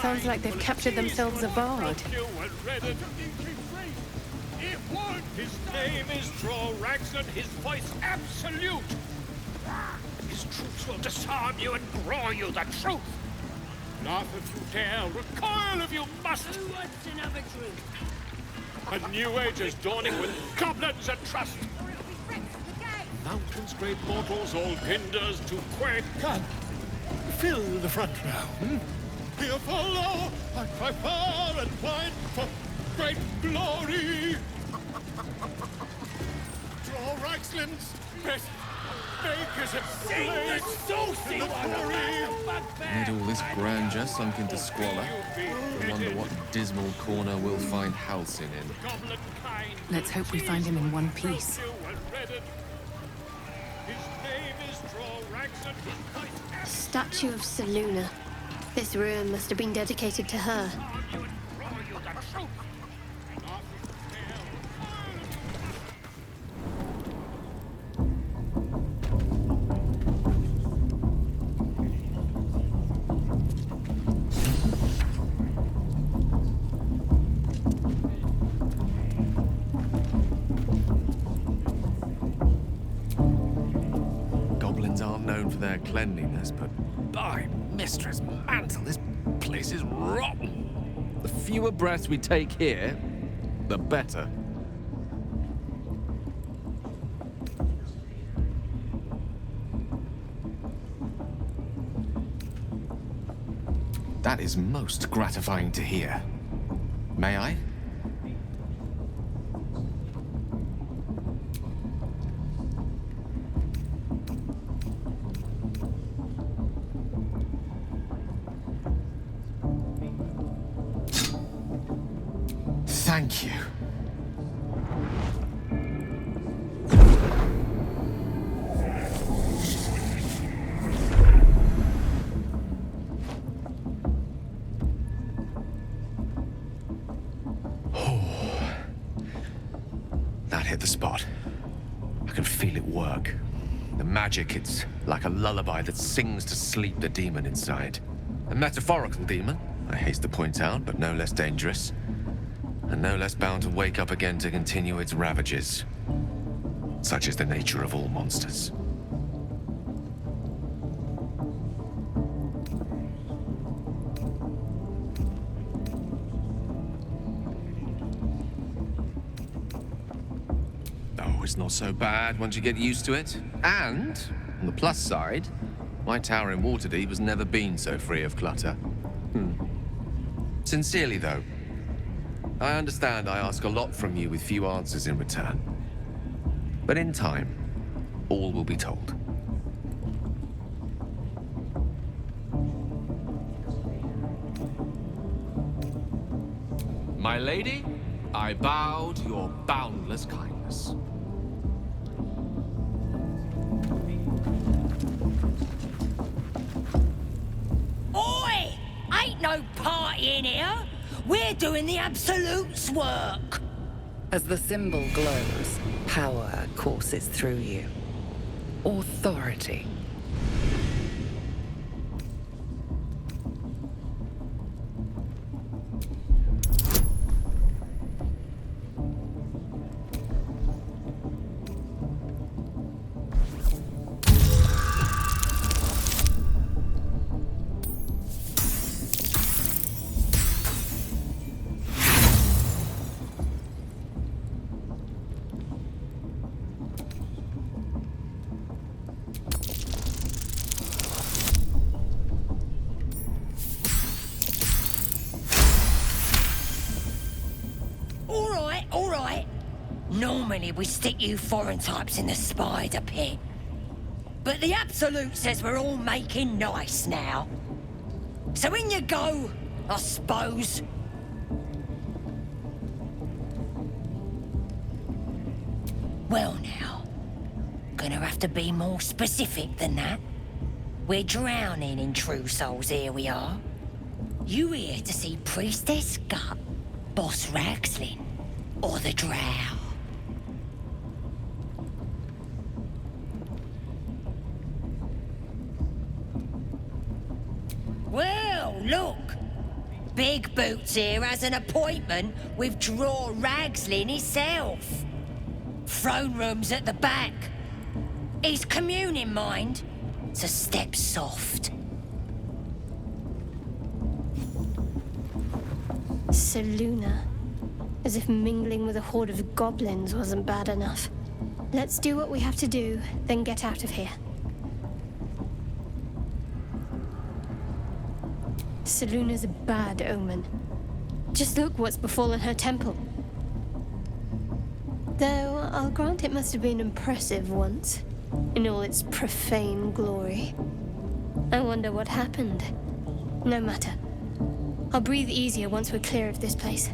Sounds like they've captured themselves a bard. His name is Drorax and his voice absolute. His troops will disarm you and grow you the truth. Laugh if you dare, recoil if you must. Who wants another drink? A new age is dawning with goblins and trust. Mountains, great mortals, all hinders to quake. Come, fill the front row. Here follow, I cry far and wide for great glory. Droraxlands, best makers of The saucy one! Amid all this grandeur sunk into squalor, I wonder what dismal corner we'll find Halcyon in. Let's hope we find him in one piece. Statue of Seluna. This ruin must have been dedicated to her. Goblins aren't known for their cleanliness, but by Mistress Mantle, this place is rotten. The fewer breaths we take here, the better. That is most gratifying to hear. May I? Thank you. That hit the spot. I can feel it work. The magic, it's like a lullaby that sings to sleep the demon inside. A metaphorical demon, I haste to point out, but no less dangerous. And no less bound to wake up again to continue its ravages. Such is the nature of all monsters. Oh, it's not so bad once you get used to it. And, on the plus side, my tower in Waterdeep has never been so free of clutter. Sincerely, though, I understand I ask a lot from you with few answers in return. But in time, all will be told. My lady, I bow to your boundless kindness. Oi! Ain't no party in here! We're doing the Absolute's work! As the symbol glows, power courses through you. Authority. All right. Normally we stick you foreign types in the spider pit. But the Absolute says we're all making nice now. So in you go, I suppose. Well now, gonna have to be more specific than that. We're drowning in true souls, here we are. You here to see Priestess Gut, Boss Raxlin, or the Drow? Well, look. Big Boots here has an appointment with Draw Ragslin himself. Throne room's at the back. He's communing, mind, so step soft. Seluna. As if mingling with a horde of goblins wasn't bad enough. Let's do what we have to do, then get out of here. Seluna's a bad omen. Just look what's befallen her temple. Though, I'll grant it must have been impressive once, in all its profane glory. I wonder what happened. No matter. I'll breathe easier once we're clear of this place.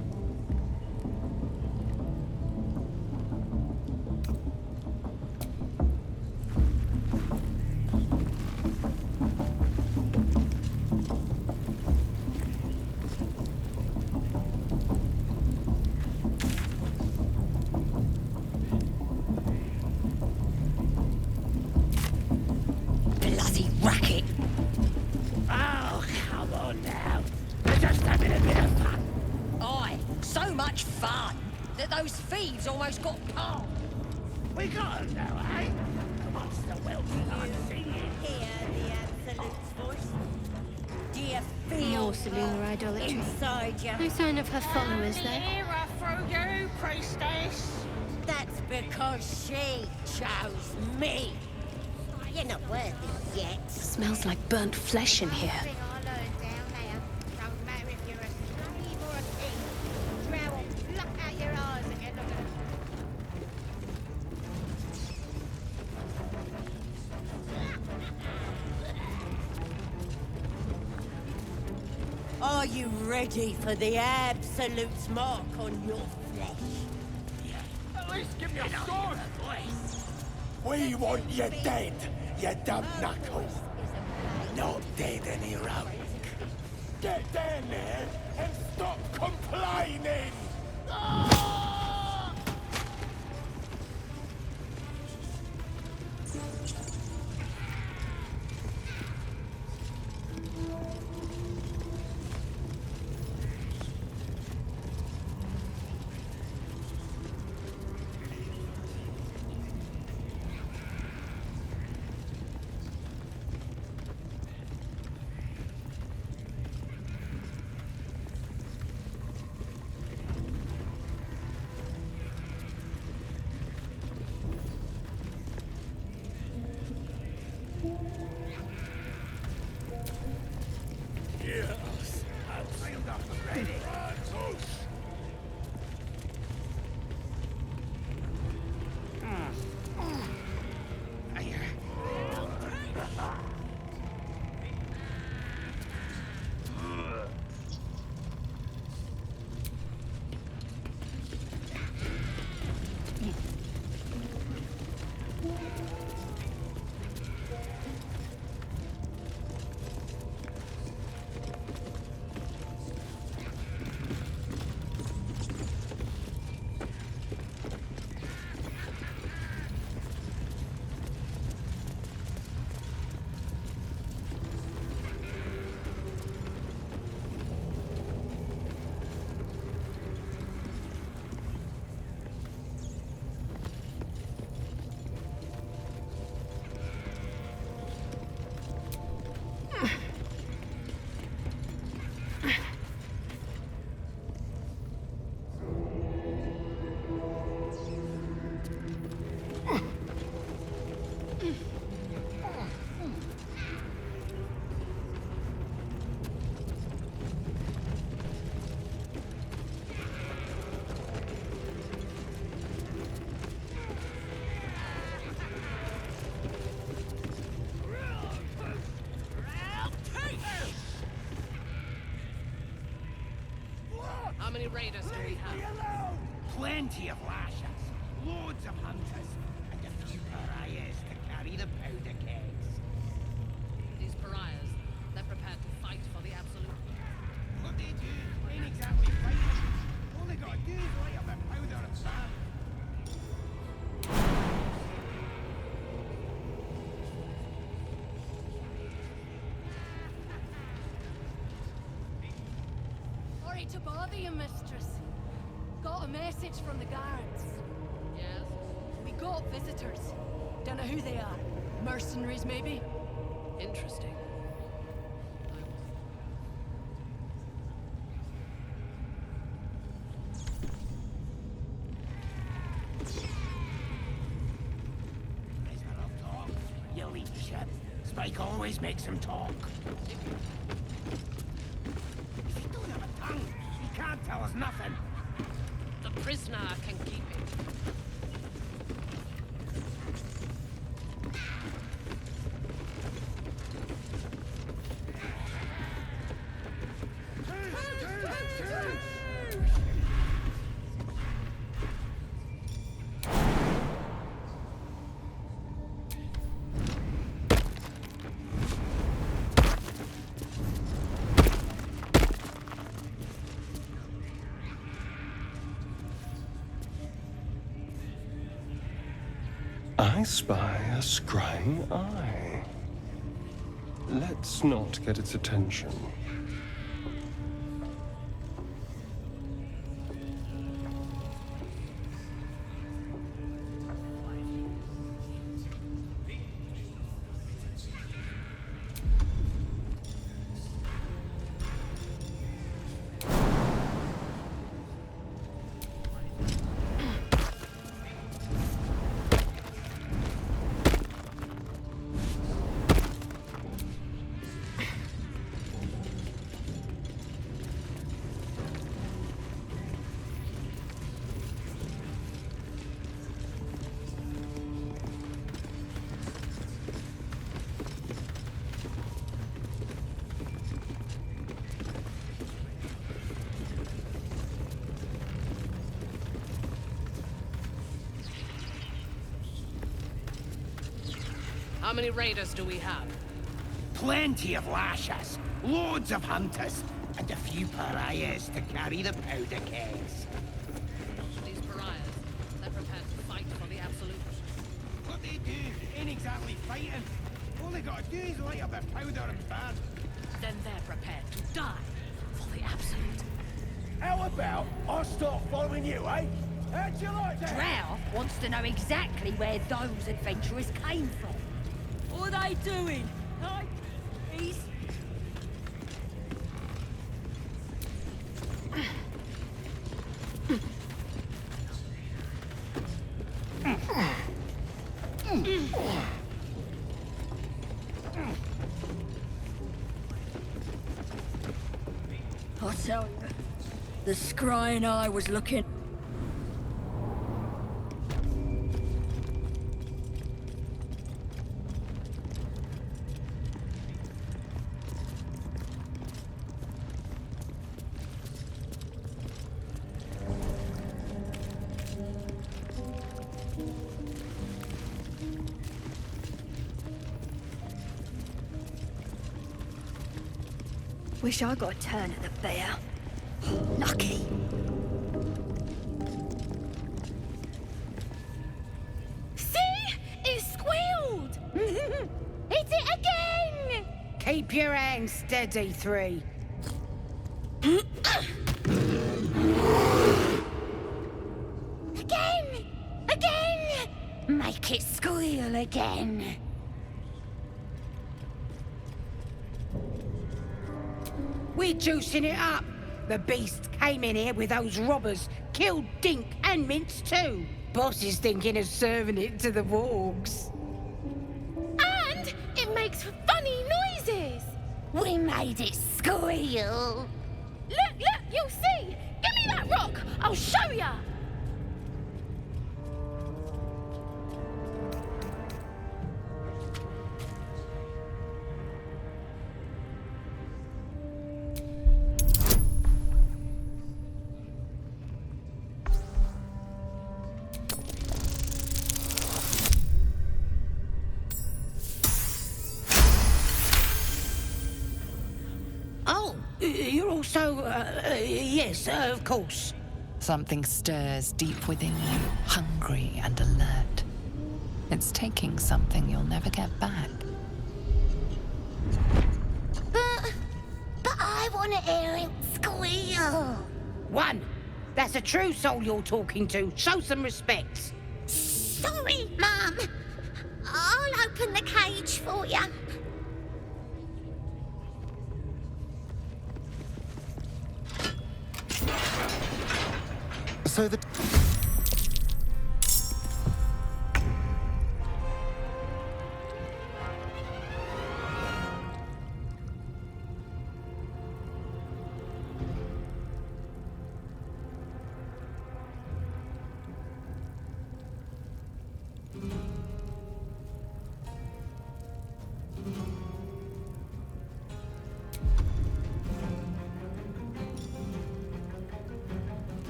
Bloody racket. Oh, come on now. We're just having a bit of fun. Aye, so much fun that those thieves almost got palmed. We got 'em now, eh? Amongst the wealthy I'm singing. Hear the Absolute's voice? Do you feel More Seluna idolatry. inside you? No sign of her followers, though. Era through you, priestess. That's because she chose me. You're not worth it yet. Smells like burnt flesh in here. Are you ready for the Absolute's mark on your flesh? At least give me a sword. We want you dead, you dumb knuckle. Not dead and heroic. Get down there and stop complaining! Yes, I'm sealed up and ready. How many raiders do we have? Plenty of lashers, loads of hunters, and a few pariahs to carry the powder kegs. These pariahs, they're prepared to fight for the Absolute. What they do ain't exactly fighting. All they gotta do is light up a powder and sand. Sorry to bother you, mistress. Got a message from the guards. Yes? We got visitors. Don't know who they are. Mercenaries, maybe? Interesting. You eat shit. Spike always makes him talk. If he don't have a tongue, he can't tell us nothing. The prisoner can keep it. I spy a scrying eye. Let's not get its attention. How many raiders do we have? Plenty of lashes, loads of hunters, and a few pariahs to carry the powder kegs. These pariahs, they're prepared to fight for the absolute. What they do ain't exactly fighting. All they gotta do is light up their powder and burn. Then they're prepared to die for the absolute. How about I start following you, eh? How'd you like that? Drow wants to know exactly where those adventurers came from. What are they doing? Hey, he's... I tell you, the scrying eye was looking... Wish I got a turn at the bear. Lucky. See? It squealed! Hit it again! Keep your hands steady, Three. Again! Again! Make it squeal again. We're juicing it up. The beast came in here with those robbers, killed Dink and Mince too. Boss is thinking of serving it to the wargs. And it makes funny noises! We made it squeal. Look, you'll see! Give me that rock! I'll show ya! Oh, you're also, yes, of course. Something stirs deep within you, hungry and alert. It's taking something you'll never get back. But I want to hear it squeal. we are. One. That's a true soul you're talking to. Show some respect. Sorry, Mum. I'll open the cage for you. So the...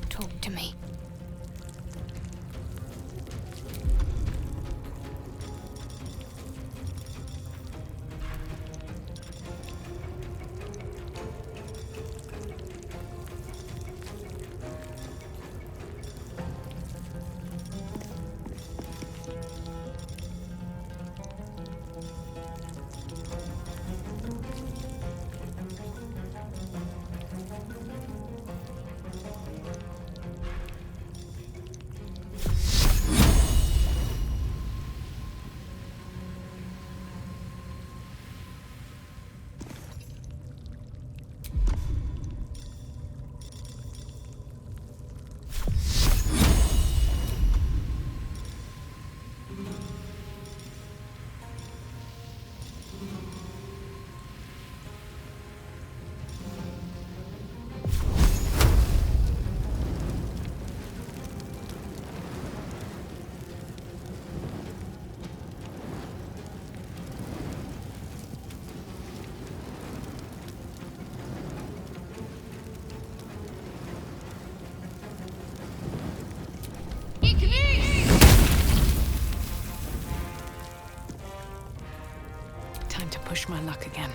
Talk to me. Time to push my luck again.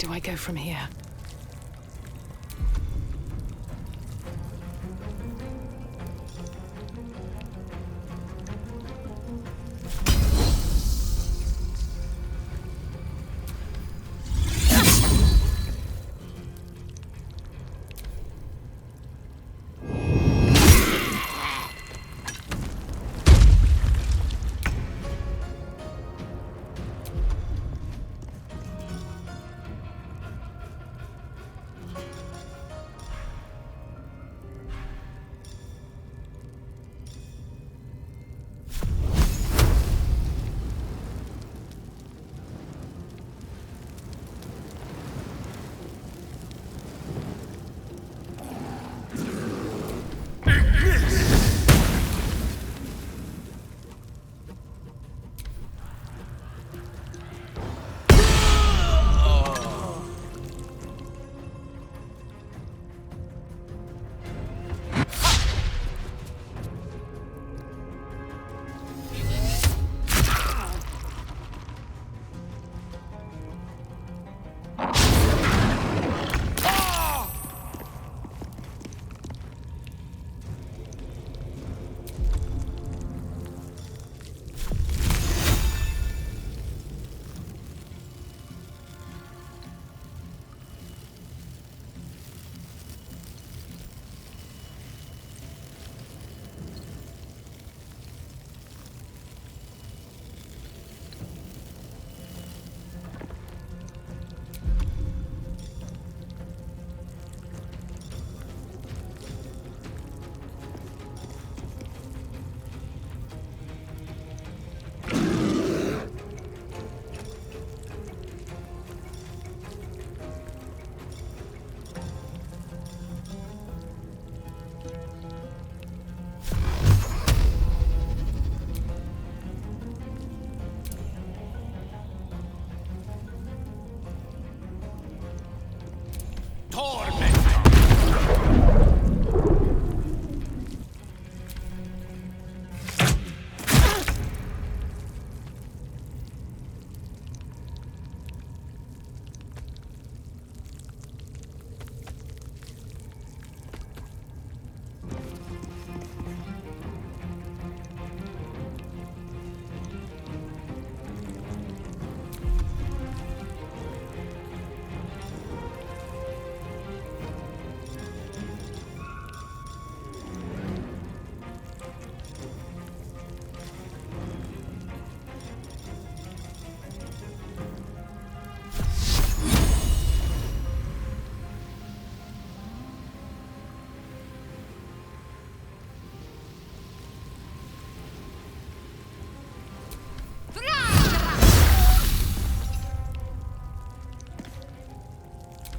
do I go from here?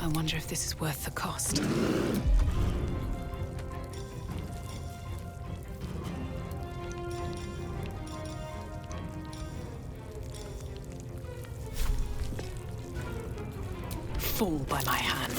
I wonder if this is worth the cost. Fall by my hand.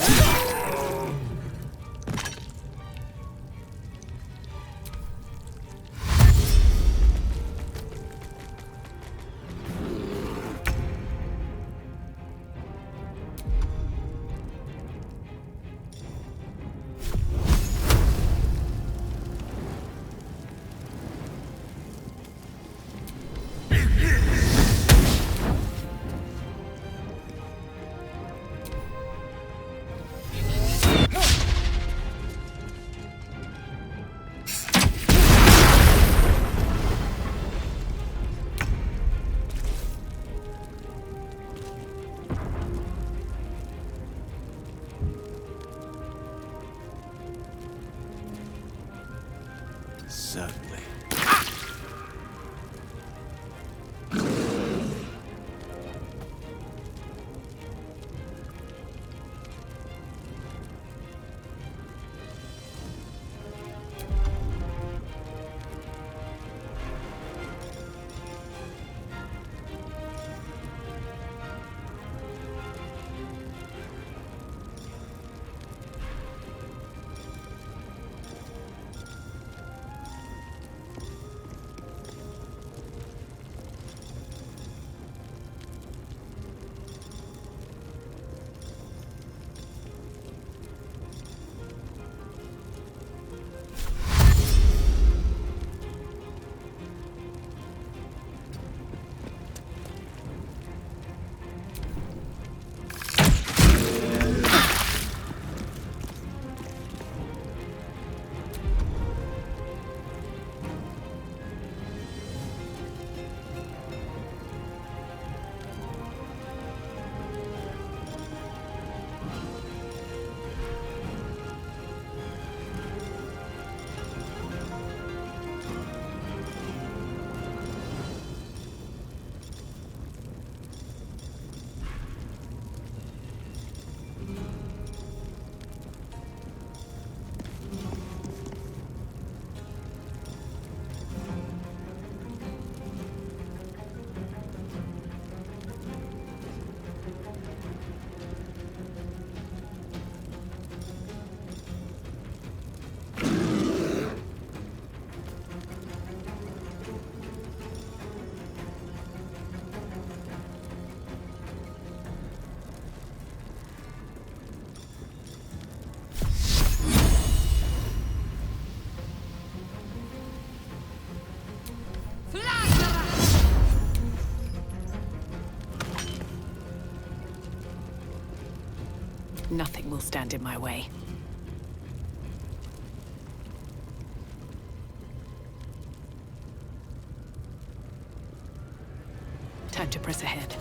Certainly. Nothing will stand in my way. Time to press ahead.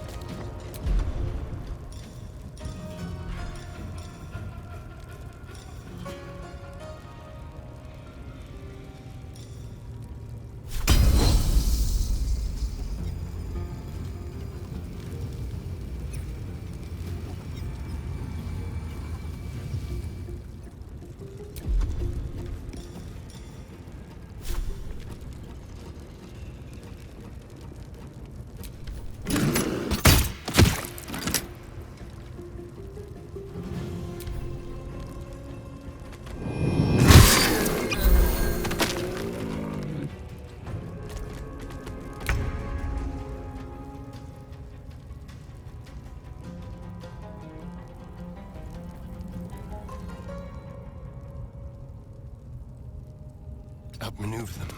Outmaneuver them.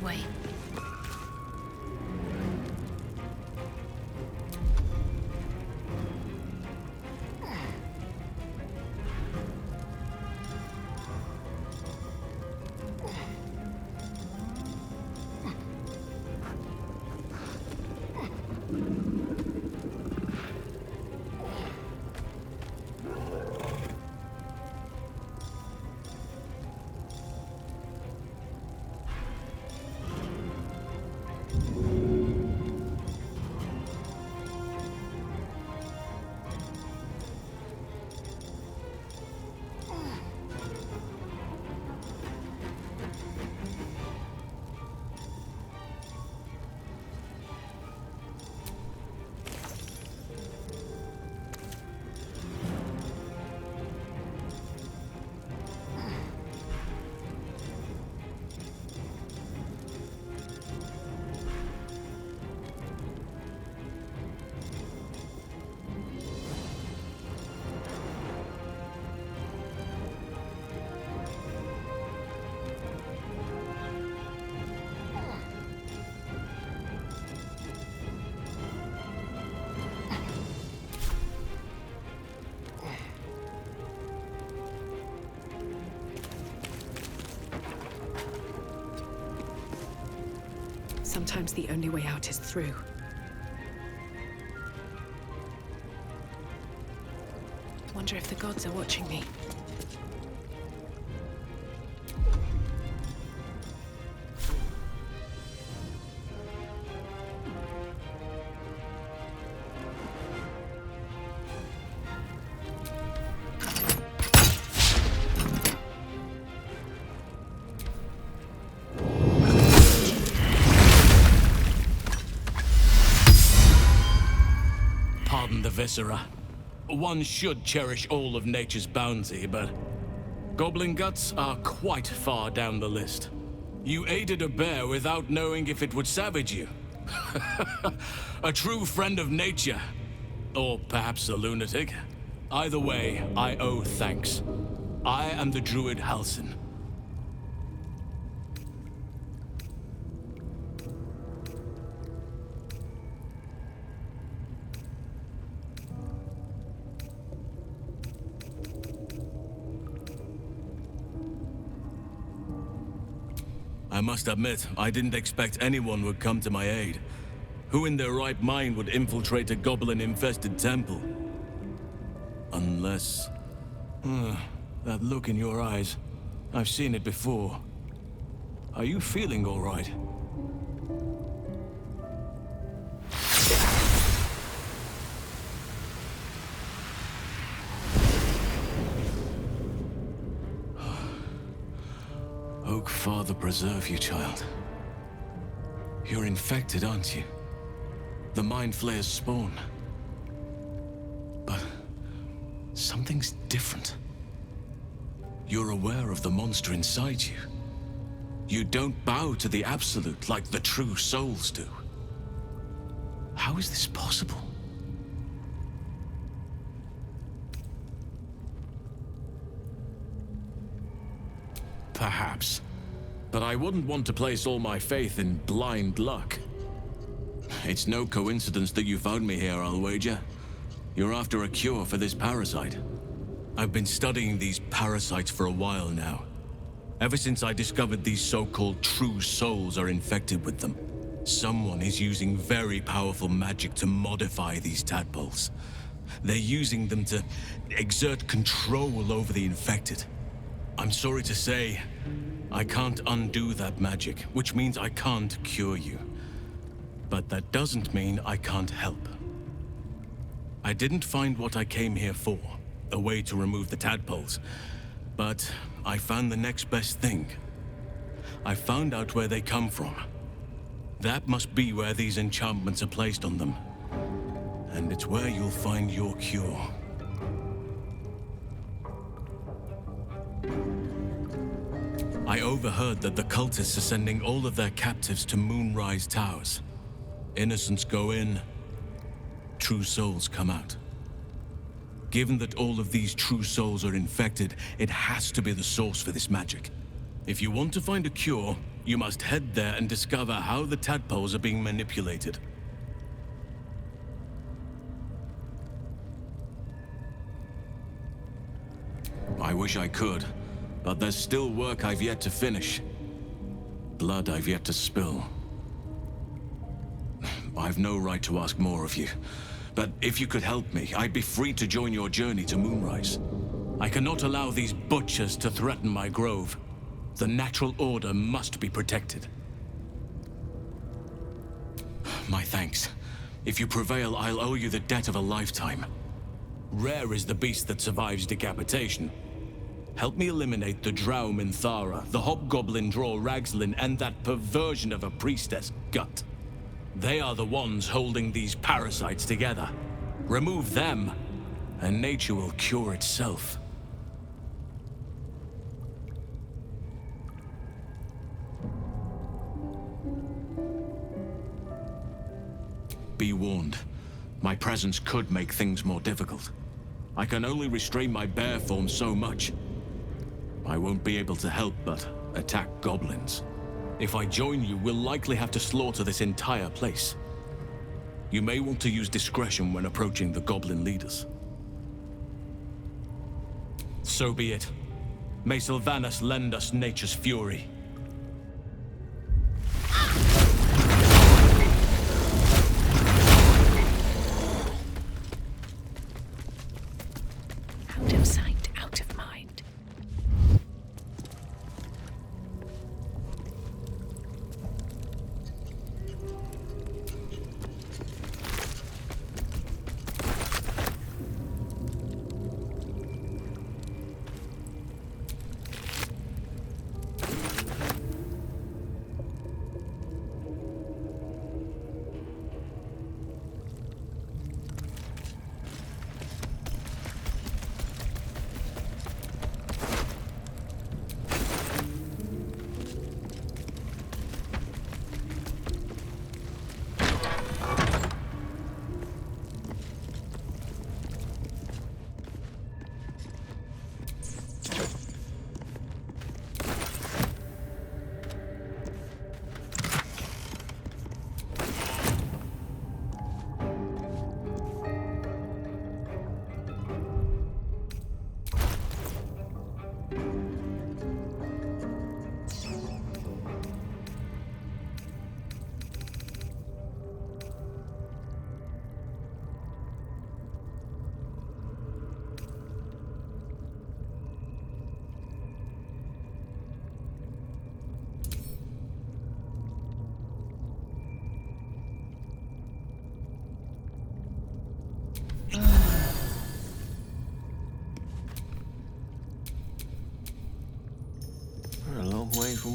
Way. Sometimes the only way out is through. Wonder if the gods are watching me. Pardon the viscera. One should cherish all of nature's bounty, but goblin guts are quite far down the list. You aided a bear without knowing if it would savage you. A true friend of nature. Or perhaps a lunatic. Either way, I owe thanks. I am the druid Halsin. I must admit, I didn't expect anyone would come to my aid. Who in their right mind would infiltrate a goblin-infested temple? Unless... that look in your eyes. I've seen it before. Are you feeling all right? Oak Father preserve you, child. You're infected, aren't you? The Mind Flayer's spawn. But something's different. You're aware of the monster inside you. You don't bow to the Absolute like the true souls do. How is this possible? Perhaps. But I wouldn't want to place all my faith in blind luck. It's no coincidence that you found me here, I'll wager. You're after a cure for this parasite. I've been studying these parasites for a while now. Ever since I discovered these so-called true souls are infected with them. Someone is using very powerful magic to modify these tadpoles. They're using them to exert control over the infected. I'm sorry to say, I can't undo that magic, which means I can't cure you. But that doesn't mean I can't help. I didn't find what I came here for, a way to remove the tadpoles, but I found the next best thing. I found out where they come from. That must be where these enchantments are placed on them. And it's where you'll find your cure. I overheard that the cultists are sending all of their captives to Moonrise Towers. Innocents go in, true souls come out. Given that all of these true souls are infected, it has to be the source for this magic. If you want to find a cure, you must head there and discover how the tadpoles are being manipulated. I wish I could, but there's still work I've yet to finish. Blood I've yet to spill. I've no right to ask more of you, but if you could help me, I'd be free to join your journey to Moonrise. I cannot allow these butchers to threaten my grove. The natural order must be protected. My thanks. If you prevail, I'll owe you the debt of a lifetime. Rare is the beast that survives decapitation. Help me eliminate the Drow Minthara, the Hobgoblin Draw Ragslin, and that perversion of a priestess, Gut. They are the ones holding these parasites together. Remove them, and nature will cure itself. Be warned. My presence could make things more difficult. I can only restrain my bear form so much. I won't be able to help but attack goblins. If I join you, we'll likely have to slaughter this entire place. You may want to use discretion when approaching the goblin leaders. So be it. May Sylvanas lend us nature's fury. Out of sight, out of mind.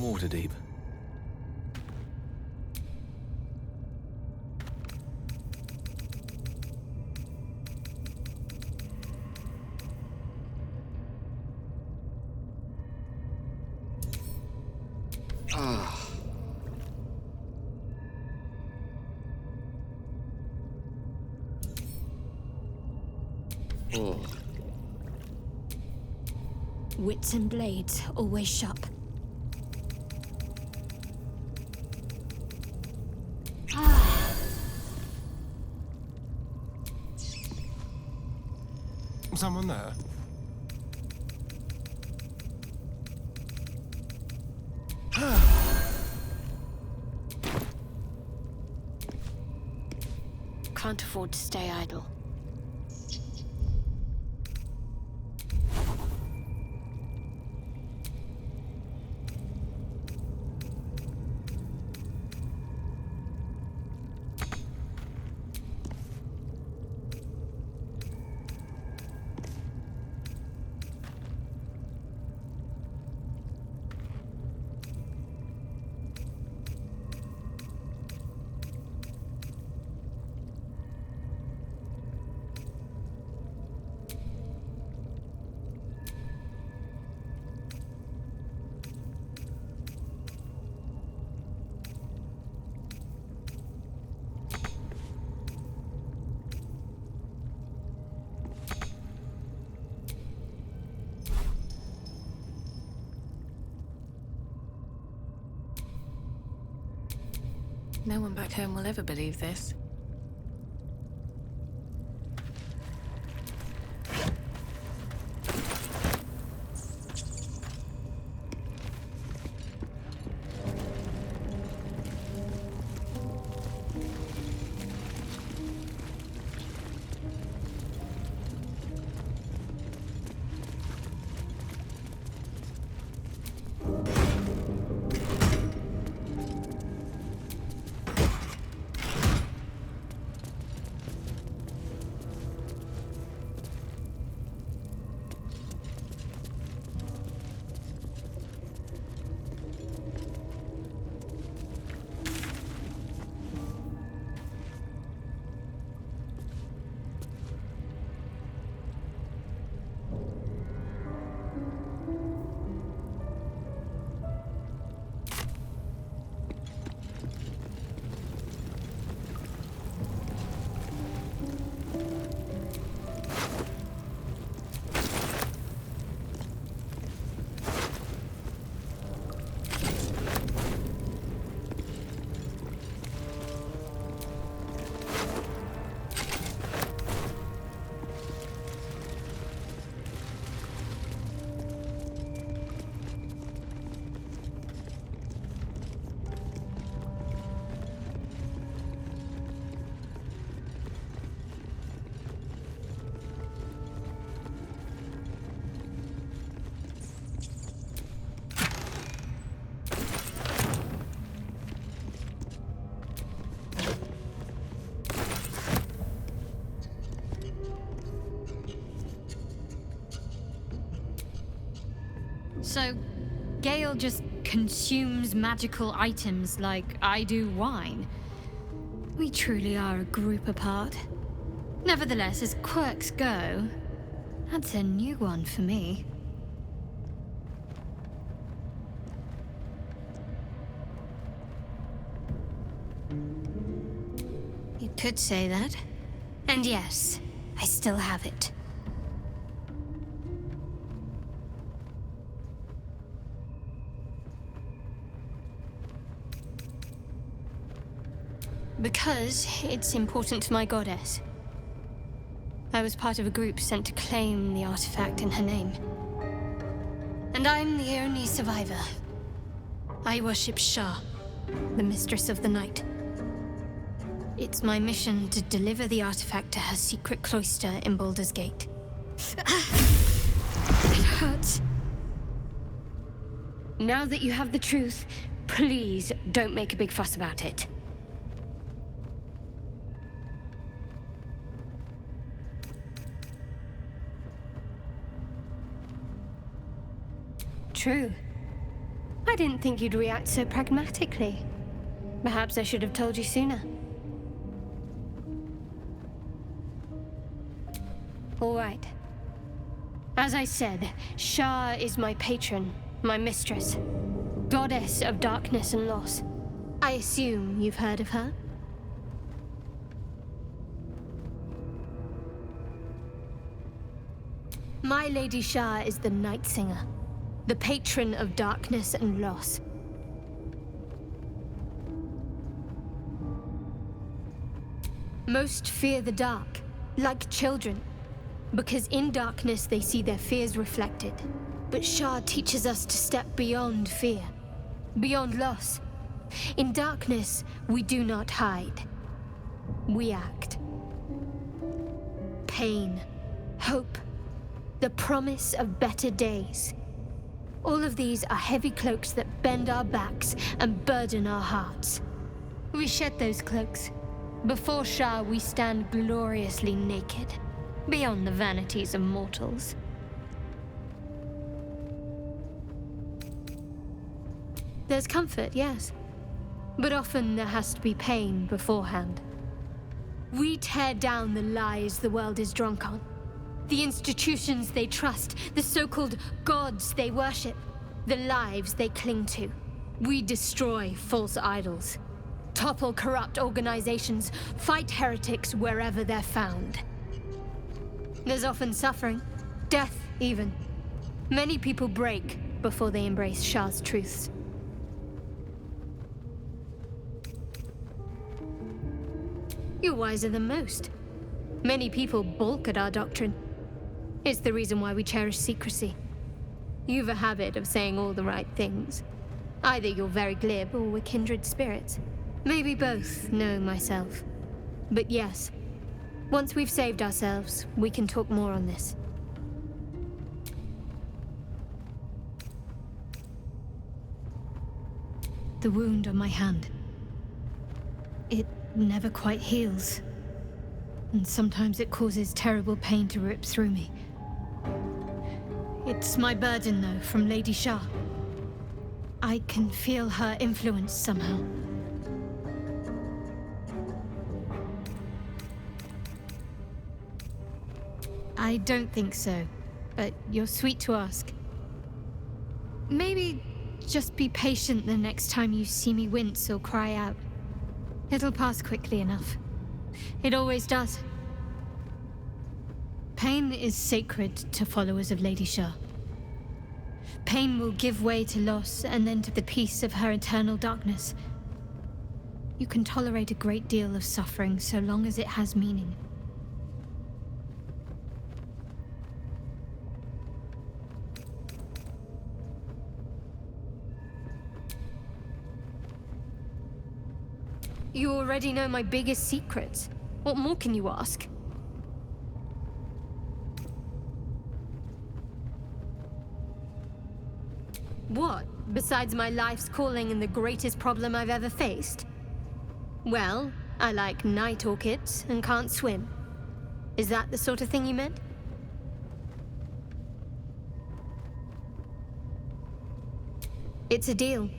water deep. Wits and blades, always sharp. Someone there? Can't afford to stay idle. No one back home will ever believe this. So, Gale just consumes magical items like I do wine. We truly are a group apart. Nevertheless, as quirks go, that's a new one for me. You could say that. And yes, I still have it. Because it's important to my goddess. I was part of a group sent to claim the artifact in her name. And I'm the only survivor. I worship Shah, the mistress of the night. It's my mission to deliver the artifact to her secret cloister in Baldur's Gate. It hurts. Now that you have the truth, please don't make a big fuss about it. True. I I didn't think you'd react so pragmatically. Perhaps I should have told you sooner. All right. As I said, Shah is my patron, my mistress, goddess of darkness and loss. I assume you've heard of her? My Lady Shah is the Night Singer, the patron of darkness and loss. Most fear the dark, like children, because in darkness they see their fears reflected. But Shah teaches us to step beyond fear, beyond loss. In darkness, we do not hide. We act. Pain, hope, the promise of better days. All of these are heavy cloaks that bend our backs and burden our hearts. We shed those cloaks. Before Shah, we stand gloriously naked, beyond the vanities of mortals. There's comfort, yes. But often there has to be pain beforehand. We tear down the lies the world is drunk on. The institutions they trust, the so-called gods they worship, the lives they cling to. We destroy false idols, topple corrupt organizations, fight heretics wherever they're found. There's often suffering, death even. Many people break before they embrace Shah's truths. You're wiser than most. Many people balk at our doctrine. It's the reason why we cherish secrecy. You've a habit of saying all the right things. Either you're very glib or we're kindred spirits. Maybe both, know myself. But yes, once we've saved ourselves, we can talk more on this. The wound on my hand. It never quite heals. And sometimes it causes terrible pain to rip through me. It's my burden, though, from Lady Shah. I can feel her influence somehow. I don't think so, but you're sweet to ask. Maybe just be patient the next time you see me wince or cry out. It'll pass quickly enough. It always does. Pain is sacred to followers of Lady Shah. Pain will give way to loss and then to the peace of her eternal darkness. You can tolerate a great deal of suffering so long as it has meaning. You already know my biggest secrets. What more can you ask? What, besides my life's calling and the greatest problem I've ever faced? Well, I like night orchids and can't swim. Is that the sort of thing you meant? It's a deal.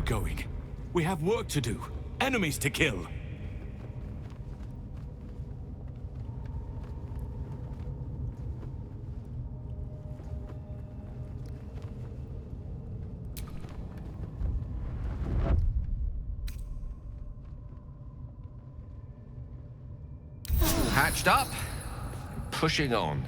Going. We have work to do, enemies to kill. Hatched up, pushing on.